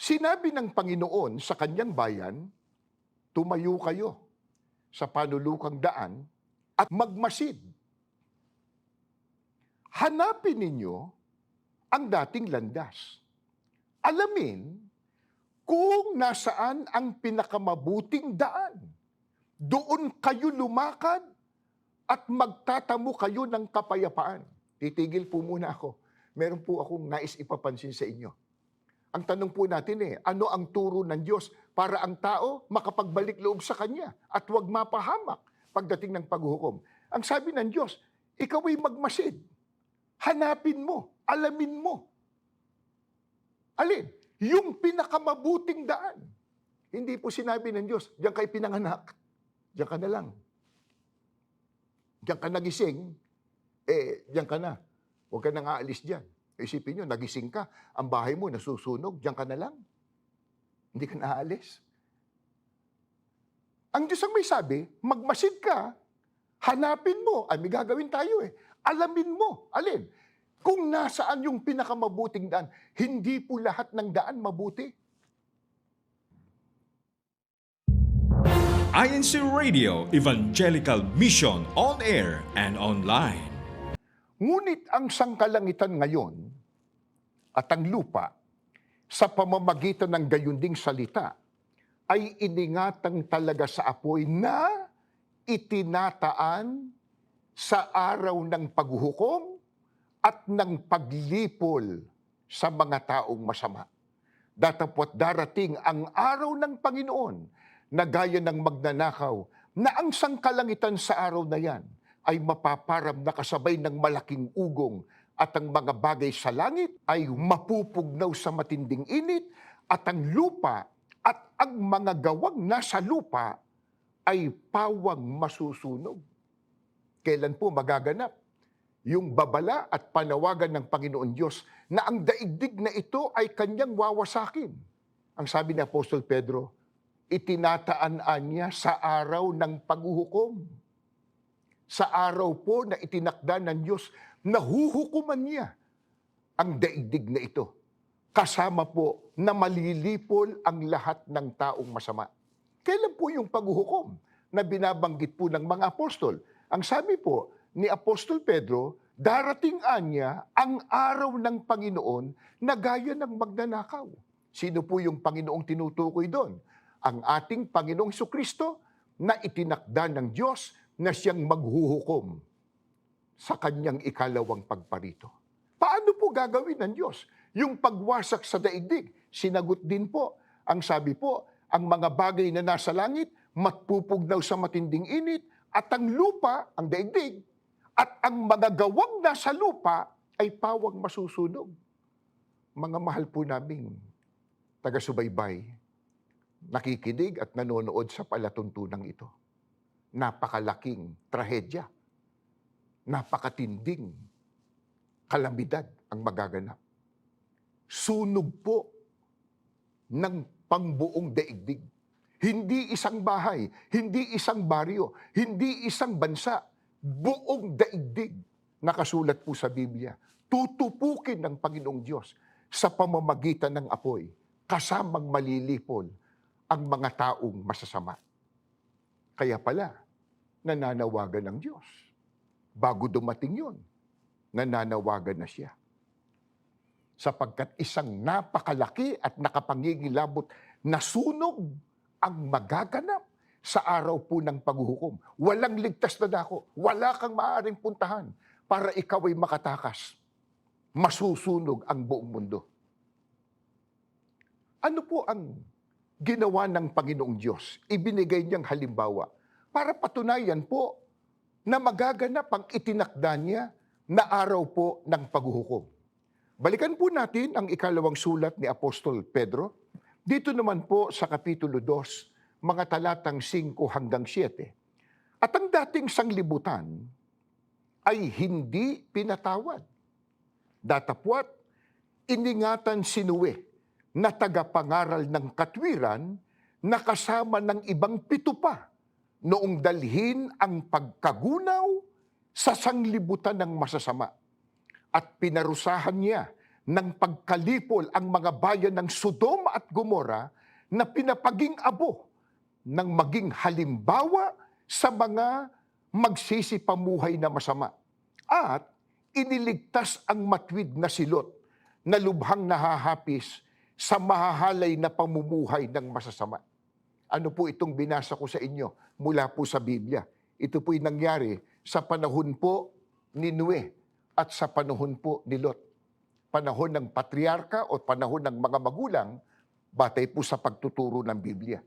Sinabi ng Panginoon sa kanyang bayan, tumayo kayo sa panulukang daan at magmasid. Hanapin ninyo ang dating landas. Alamin kung nasaan ang pinakamabuting daan. Doon kayo lumakad at magtatamo kayo ng kapayapaan. Titigil po muna ako. Meron po akong nais ipapansin sa inyo. Ang tanong po natin ano ang turo ng Diyos para ang tao makapagbalik loob sa Kanya at huwag mapahamak pagdating ng paghuhukom? Ang sabi ng Diyos, ikaw ay magmasid. Hanapin mo, alamin mo. Alin? Yung pinakamabuting daan. Hindi po sinabi ng Diyos, diyan kayo pinanganak. Diyan ka na lang. Diyan ka nagising, diyan ka na. Huwag ka nang aalis diyan. Isipin nyo, nagising ka, ang bahay mo nasusunog, diyan ka na lang. Hindi ka naaalis. Ang Diyos ang may sabi, magmasid ka, hanapin mo, may gagawin tayo alamin mo, alin? Kung nasaan yung pinakamabuting daan, hindi po lahat ng daan mabuti. INC Radio Evangelical Mission on Air and Online. Ngunit ang sangkalangitan ngayon at ang lupa sa pamamagitan ng gayunding salita ay iningatang talaga sa apoy na itinataan sa araw ng paghuhukom at ng paglipol sa mga taong masama. Datapwat darating ang araw ng Panginoon na gaya ng magnanakaw na ang sangkalangitan sa araw na yan ay mapaparam na kasabay ng malaking ugong at ang mga bagay sa langit ay mapupugnaw sa matinding init at ang lupa at ang mga gawang nasa lupa ay pawang masusunog. Kailan po magaganap yung babala at panawagan ng Panginoon Diyos na ang daigdig na ito ay kanyang wawasakin? Ang sabi ni Apostol Pedro, itinataan niya sa araw ng paghuhukom. Sa araw po na itinakda ng Diyos, nahuhukuman niya ang daigdig na ito. Kasama po na malilipol ang lahat ng taong masama. Kailan po yung paghuhukom na binabanggit po ng mga apostol? Ang sabi po ni Apostol Pedro, darating niya ang araw ng Panginoon na gaya ng magnanakaw. Sino po yung Panginoong tinutukoy doon? Ang ating Panginoong Jesucristo na itinakda ng Diyos na siyang maghuhukom sa kanyang ikalawang pagparito. Paano po gagawin ng Diyos yung pagwasak sa daigdig? Sinagot din po, ang sabi po, ang mga bagay na nasa langit, matpupugnaw sa matinding init, at ang lupa, ang daigdig, at ang mga gawang nasa lupa ay pawang masusunog. Mga mahal po naming taga-subaybay, nakikinig at nanonood sa palatuntunang ito. Napakalaking trahedya, napakatinding kalamidad ang magaganap. Sunog po ng pangbuong daigdig. Hindi isang bahay, hindi isang baryo, hindi isang bansa, buong daigdig. Nakasulat po sa Biblia, tutupukin ng Panginoong Diyos sa pamamagitan ng apoy, kasamang malilipol ang mga taong masasama. Kaya pala, nananawagan ng Diyos. Bago dumating yun, nananawagan na siya. Sapagkat isang napakalaki at nakapangingilabot na sunog ang magaganap sa araw po ng paghuhukom. Walang ligtas na dako, wala kang maaaring puntahan para ikaw ay makatakas. Masusunog ang buong mundo. Ano po ang ginawa ng Panginoong Diyos? Ibinigay niyang halimbawa para patunayan po na magaganap ang itinakda niya na araw po ng paghuhukom. Balikan po natin ang ikalawang sulat ni Apostol Pedro. Dito naman po sa Kapitulo 2, mga talatang 5 hanggang 7. At ang dating sanglibutan ay hindi pinatawad. Datapwat, iningatan sinuwi na tagapangaral ng katwiran na kasama ng ibang 7 pa noong dalhin ang pagkagunaw sa sanglibutan ng masasama. At pinarusahan niya ng pagkalipol ang mga bayan ng Sodom at Gomora na pinapaging abo ng maging halimbawa sa mga magsisipamuhay na masama. At iniligtas ang matwid na si Lot na lubhang nahahapis sa mahahalay na pamumuhay ng masasama. Ano po itong binasa ko sa inyo mula po sa Biblia? Ito po'y nangyari sa panahon po ni Noe at sa panahon po ni Lot. Panahon ng patriarka o panahon ng mga magulang, batay po sa pagtuturo ng Biblia.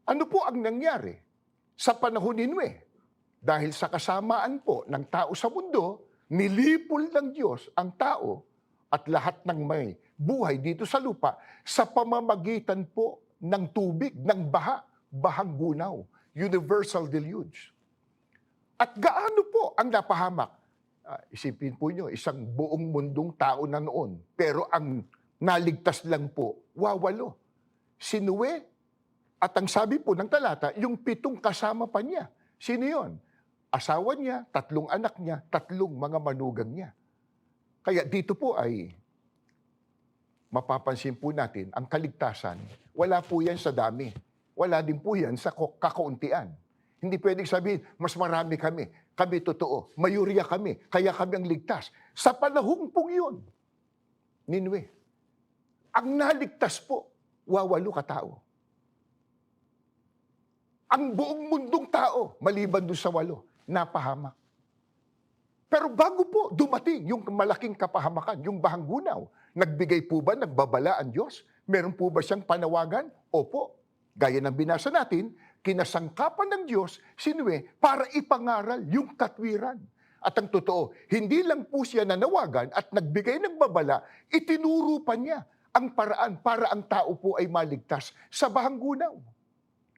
Ano po ang nangyari sa panahon ni Noe? Dahil sa kasamaan po ng tao sa mundo, nilipol ng Diyos ang tao at lahat ng may buhay dito sa lupa sa pamamagitan po ng tubig, ng bahang gunaw, universal deluge. At gaano po ang napahamak? Isipin po nyo, isang buong mundong tao na noon. Pero ang naligtas lang po, 8. Si Noe, at ang sabi po ng talata, yung 7 kasama pa niya. Sino yun? Asawa niya, 3 anak niya, 3 mga manugang niya. Kaya dito po ay mapapansin po natin, ang kaligtasan, wala po yan sa dami. Wala din po yan sa kakauntian. Hindi pwedeng sabihin, mas marami kami. Kami totoo. Mayurya kami. Kaya kami ang ligtas. Sa panahong pong yun, ni Noe, ang naligtas po, 8 katao. Ang buong mundong tao, maliban doon sa 8, napahamak. Pero bago po dumating yung malaking kapahamakan, yung bahang gunaw, nagbigay po ba, nagbabala ang Diyos? Meron po ba siyang panawagan? Opo. Gaya ng binasa natin, kinasangkapan ng Diyos si Noe para ipangaral yung katwiran. At ang totoo, hindi lang po siya nanawagan at nagbigay ng babala, itinuro pa niya ang paraan para ang tao po ay maligtas sa bahang gunaw.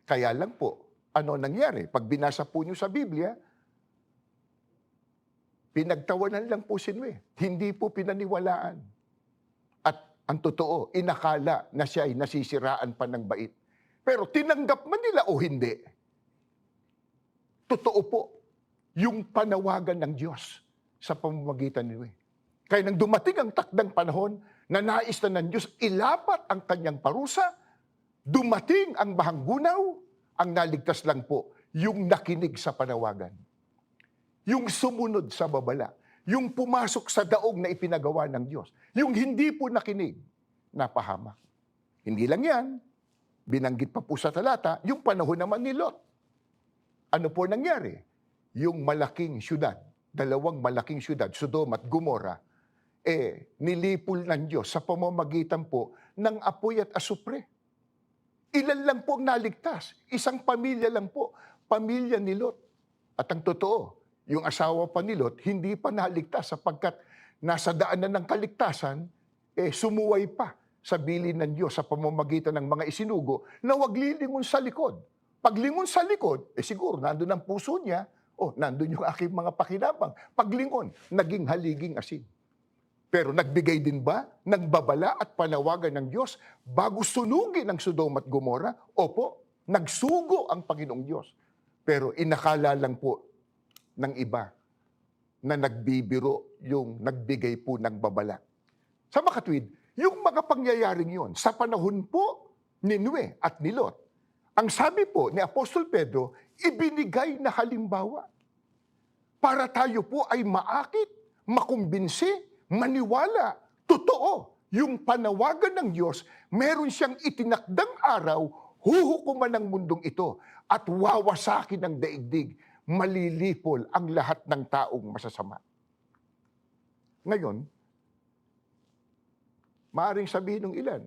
Kaya lang po, ano nangyari? Pag binasa po niyo sa Biblia, pinagtawanan lang po si Noe. Hindi po pinaniwalaan. At ang totoo, inakala na siya ay nasisiraan pa ng bait. Pero tinanggap man nila o hindi, totoo po yung panawagan ng Diyos sa pamamagitan ni Noe. Kaya nang dumating ang takdang panahon na nais na ng Diyos ilapat ang kanyang parusa, dumating ang bahang gunaw, ang naligtas lang po yung nakinig sa panawagan. Yung sumunod sa babala, yung pumasok sa daog na ipinagawa ng Diyos, yung hindi po nakinig, napahamak. Hindi lang yan, binanggit pa po sa talata, yung panahon naman ni Lot. Ano po nangyari? Yung malaking syudad, 2 malaking syudad, Sodom at Gomora, nilipol ng Diyos sa pamamagitan po ng apoy at asupre. Ilan lang po ang naligtas? Isang pamilya lang po, pamilya ni Lot. At ang totoo, yung asawa pa ni Lot, hindi pa naligtas sapagkat nasa daanan ng kaligtasan, sumuway pa sa bilin ng Diyos sa pamamagitan ng mga isinugo na wag lilingon sa likod. Paglingon sa likod, siguro nandun ang puso niya, nandun yung aking mga pakinabang. Paglingon, naging haliging asin. Pero nagbigay din ba ng babala at panawagan ng Diyos bago sunugin ang Sodom at Gomora? Opo, nagsugo ang Panginoong Diyos. Pero inakala lang po ng iba na nagbibiro yung nagbigay po ng babala. Sa makatwid, yung mga pangyayaring yon sa panahon po ni Noe at ni Lot, ang sabi po ni Apostol Pedro, ibinigay na halimbawa para tayo po ay maakit, makumbinsi, maniwala, totoo. Yung panawagan ng Diyos, meron siyang itinakdang araw, huhukuman ng mundong ito at wawasakin ng daigdig, malilipol ang lahat ng taong masasama. Ngayon, maaaring sabihin ng ilan,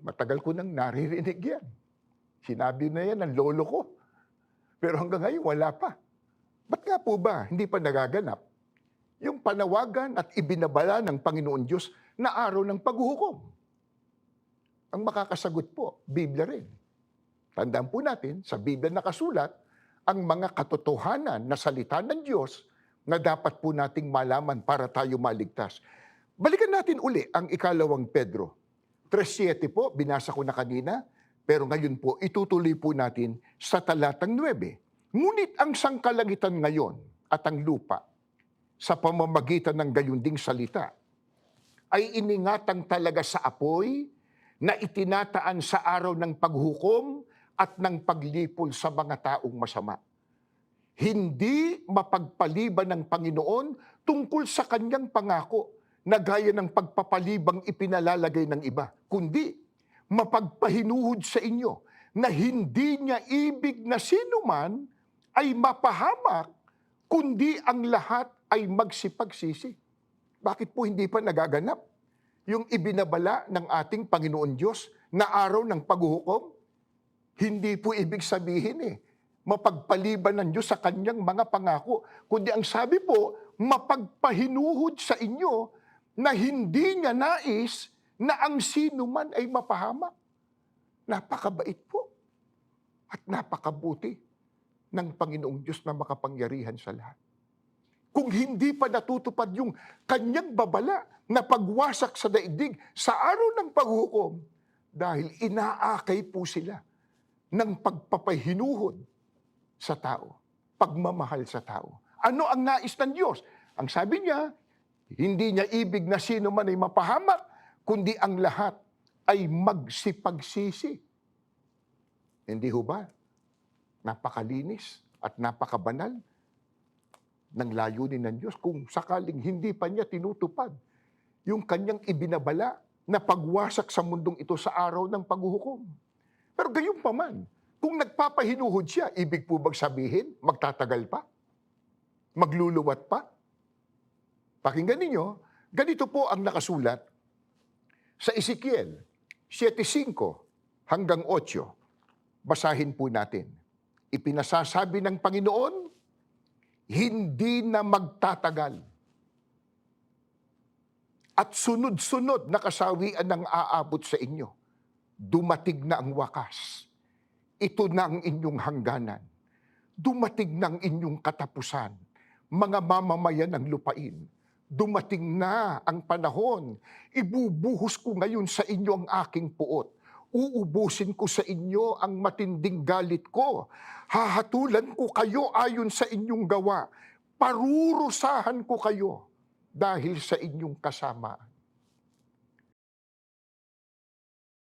matagal ko nang naririnig yan. Sinabi na yan ng lolo ko. Pero hanggang ngayon, wala pa. Ba't nga po ba hindi pa nagaganap yung panawagan at ibinabala ng Panginoon Diyos na araw ng paghuhukom? Ang makakasagot po, Biblia rin. Tandaan po natin, sa Biblia nakasulat, ang mga katotohanan na salita ng Diyos na dapat po nating malaman para tayo maligtas. Balikan natin uli ang 2 Pedro. 3:7 po, binasa ko na kanina, pero ngayon po, itutuloy po natin sa talatang 9. Ngunit ang sangkalangitan ngayon at ang lupa, sa pamamagitan ng gayunding salita, ay iningatang talaga sa apoy na itinataan sa araw ng paghukom at ng paglipol sa mga taong masama. Hindi mapagpaliban ng Panginoon tungkol sa kanyang pangako na gaya ng pagpapalibang ipinalalagay ng iba, kundi mapagpahinuhod sa inyo na hindi niya ibig na sino man ay mapahamak, kundi ang lahat ay magsipagsisi. Bakit po hindi pa nagaganap yung ibinabala ng ating Panginoon Diyos na araw ng paghuhukom? Hindi po ibig sabihin mapagpaliban ng Diyos sa kanyang mga pangako, kundi ang sabi po, mapagpahinuhod sa inyo na hindi niya nais na ang sino man ay mapahamak. Napakabait po at napakabuti ng Panginoong Diyos na makapangyarihan sa lahat. Kung hindi pa natutupad yung kanyang babala na pagwasak sa daigdig sa araw ng paghukom, dahil inaakay po sila ng pagpapahinuhod sa tao, pagmamahal sa tao. Ano ang nais ng Diyos? Ang sabi niya, hindi niya ibig na sino man ay mapahamak, kundi ang lahat ay magsipagsisi. Hindi ho ba? Napakalinis at napakabanal ng layunin ng Diyos kung sakaling hindi pa niya tinutupad yung kanyang ibinabala na pagwasak sa mundong ito sa araw ng paghuhukom. Pero gayon pa man, kung nagpapahinuhod siya, ibig po bang sabihin, magtatagal pa? Magluluwat pa? Pakinggan ninyo, ganito po ang nakasulat sa Ezekiel 7:5 hanggang 8. Basahin po natin. Ipinasasabi ng Panginoon, hindi na magtatagal at sunod-sunod na kasawian ng aabot sa inyo. Dumating na ang wakas. Ito na ang inyong hangganan. Dumating na ang inyong katapusan, mga mamamayan ng lupain. Dumating na ang panahon. Ibubuhos ko ngayon sa inyo ang aking puot. Uubusin ko sa inyo ang matinding galit ko. Hahatulan ko kayo ayon sa inyong gawa. Parurusahan ko kayo dahil sa inyong kasamaan.